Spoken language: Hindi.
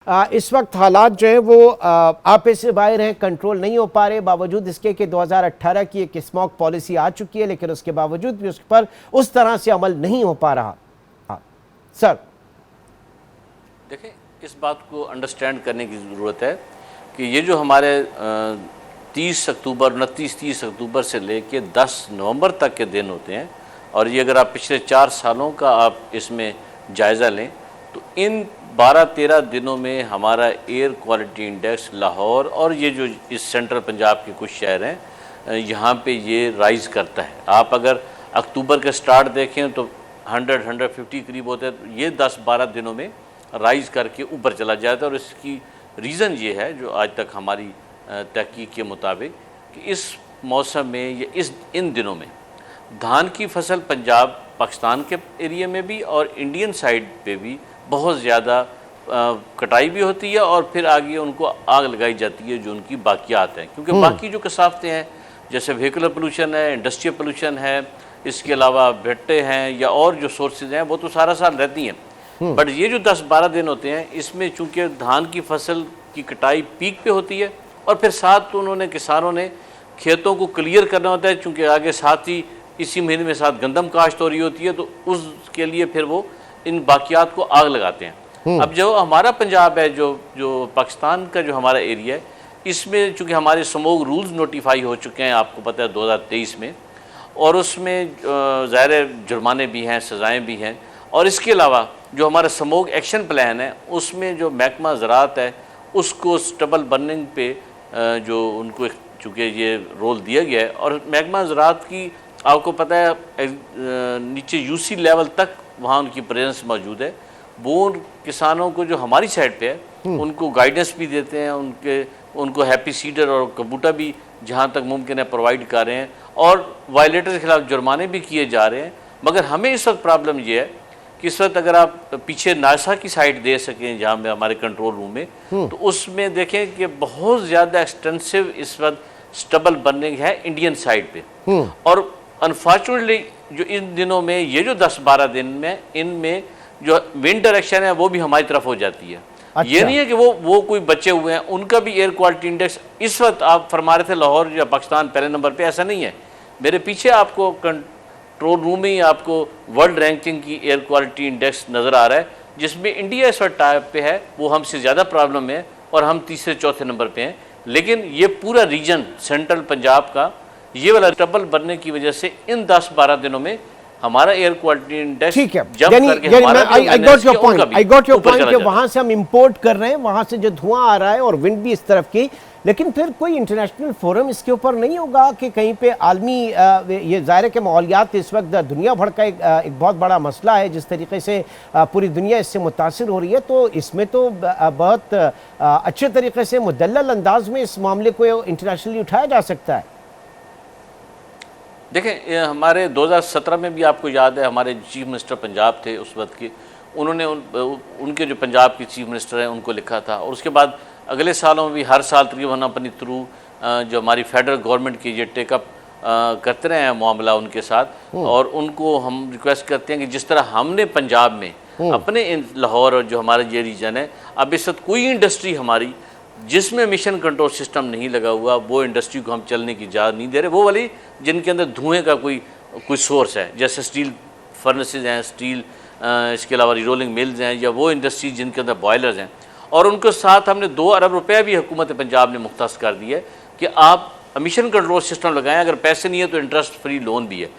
इस वक्त हालात जो है वो आपे से बाहर हैं, कंट्रोल नहीं हो पा रहे, बावजूद इसके कि 2018 की एक स्मॉग पॉलिसी आ चुकी है, लेकिन उसके बावजूद भी उस पर उस तरह से अमल नहीं हो पा रहा। सर देखें, इस बात को अंडरस्टैंड करने की ज़रूरत है कि ये जो हमारे 30 अक्टूबर 29-30 अक्टूबर से लेके 10 नवंबर तक के दिन होते हैं, और ये अगर आप पिछले 4 सालों का आप इसमें जायज़ा लें तो इन 12-13 दिनों में हमारा एयर क्वालिटी इंडेक्स लाहौर और ये जो इस सेंट्रल पंजाब के कुछ शहर हैं यहाँ पे ये राइज़ करता है। आप अगर अक्टूबर के स्टार्ट देखें तो 100-150 करीब होते हैं, तो ये 10-12 दिनों में राइज़ करके ऊपर चला जाता है। और इसकी रीज़न ये है जो आज तक हमारी तहकीक के मुताबिक कि इस मौसम में या इन दिनों में धान की फसल पंजाब पाकिस्तान के एरिया में भी और इंडियन साइड पे भी बहुत ज़्यादा कटाई भी होती है और फिर आगे उनको आग लगाई जाती है जो उनकी बाकियात हैं, क्योंकि बाकी जो कसाफतें हैं जैसे व्हीकुलर पोल्यूशन है, इंडस्ट्रियल पोल्यूशन है, इसके अलावा भट्टे हैं या और जो सोर्सेज हैं वो तो सारा साल रहती हैं। बट ये जो 10-12 दिन होते हैं इसमें चूँकि धान की फसल की कटाई पीक पे होती है और फिर साथ तो उन्होंने किसानों ने खेतों को क्लियर करना होता है, चूँकि आगे साथ ही इसी महीने में साथ गंदम काश्त हो रही होती है, तो उसके लिए फिर वो इन बाकियात को आग लगाते हैं। अब जो हमारा पंजाब है, जो पाकिस्तान का जो हमारा एरिया है, इसमें चूँकि हमारे स्मोक रूल्स नोटिफाई हो चुके हैं, आपको पता है 2023 में, और उसमें ज़ाहिर जुर्माने भी हैं, सज़ाएँ भी हैं, और इसके अलावा जो हमारा स्मोक एक्शन प्लान है उसमें जो महकमा ज़राअत है उसको स्टबल बर्निंग पे जो उनको चूँकि ये रोल दिया गया है, और महकमा ज़राअत की आपको पता है नीचे यूसी लेवल तक वहाँ उनकी प्रेजेंस मौजूद है। वो किसानों को जो हमारी साइड पे है उनको गाइडेंस भी देते हैं, उनको हैप्पी सीडर और कबूटा भी जहाँ तक मुमकिन है प्रोवाइड कर रहे हैं, और वायलेटर के खिलाफ जुर्माने भी किए जा रहे हैं। मगर हमें इस वक्त प्रॉब्लम ये है कि इस वक्त अगर आप पीछे नासा की साइड दे सकें जहाँ पे हमारे कंट्रोल रूम में, तो उसमें देखें कि बहुत ज़्यादा एक्सटेंसिव इस वक्त स्टबल बर्निंग है इंडियन साइड पे। और अनफॉर्चुनेटली जो इन दिनों में ये जो 10-12 दिन में इनमें जो विंड डायरेक्शन है वो भी हमारी तरफ हो जाती है। अच्छा। ये नहीं है कि वो कोई बचे हुए हैं, उनका भी एयर क्वालिटी इंडेक्स इस वक्त आप फरमा रहे थे लाहौर या पाकिस्तान पहले नंबर पे, ऐसा नहीं है। मेरे पीछे आपको कंट्रोल रूम में ही आपको वर्ल्ड रैंकिंग की एयर क्वालिटी इंडेक्स नज़र आ रहा है, जिसमें इंडिया इस वक्त टाइप पे है, वो हमसे ज़्यादा प्रॉब्लम है और हम तीसरे-चौथे नंबर पर हैं। लेकिन ये पूरा रीजन सेंट्रल पंजाब का ये वाला ट्रबल बनने की वजह से इन 10-12 दिनों में हमारा एयर क्वालिटी इंडेक्स ठीक है, आई गॉट योर पॉइंट कि वहां से हम इंपोर्ट कर रहे हैं, वहां से जो धुआं आ रहा है और विंड भी इस तरफ की, लेकिन फिर कोई इंटरनेशनल फोरम इसके ऊपर नहीं होगा कि कहीं पे आलमी ये ज़ाहिर है कि माहौलियात इस वक्त दुनिया भर का एक बहुत बड़ा मसला है, जिस तरीके से पूरी दुनिया इससे मुतासिर हो रही है, तो इसमें तो बहुत अच्छे तरीके से मुदल्लल अंदाज में इस मामले को इंटरनेशनली उठाया जा सकता है। देखें, हमारे 2017 में भी आपको याद है हमारे चीफ मिनिस्टर पंजाब थे उस वक्त के, उन्होंने उनके जो पंजाब के चीफ मिनिस्टर हैं उनको लिखा था, और उसके बाद अगले सालों में भी हर साल तकरीबन अपनी थ्रू जो हमारी फेडरल गवर्नमेंट की ये टेकअप करते रहे हैं मामला उनके साथ, और उनको हम रिक्वेस्ट करते हैं कि जिस तरह हमने पंजाब में अपने लाहौर और जो हमारा ये रीजन है, अब इस वक्त कोई इंडस्ट्री हमारी जिसमें मिशन कंट्रोल सिस्टम नहीं लगा हुआ, वो इंडस्ट्री को हम चलने की इजाज़त नहीं दे रहे। वो वाली जिनके अंदर धुएं का कोई सोर्स है, जैसे स्टील फर्नेसेस हैं, स्टील इसके अलावा रोलिंग मिल्स हैं, या वो इंडस्ट्री जिनके अंदर बॉयलर्स हैं, और उनके साथ हमने 2 अरब रुपये भी हुकूमत पंजाब ने मुख्तस कर दिया है कि आप मिशन कंट्रोल सिस्टम लगाएं, अगर पैसे नहीं है तो इंटरेस्ट फ्री लोन भी है।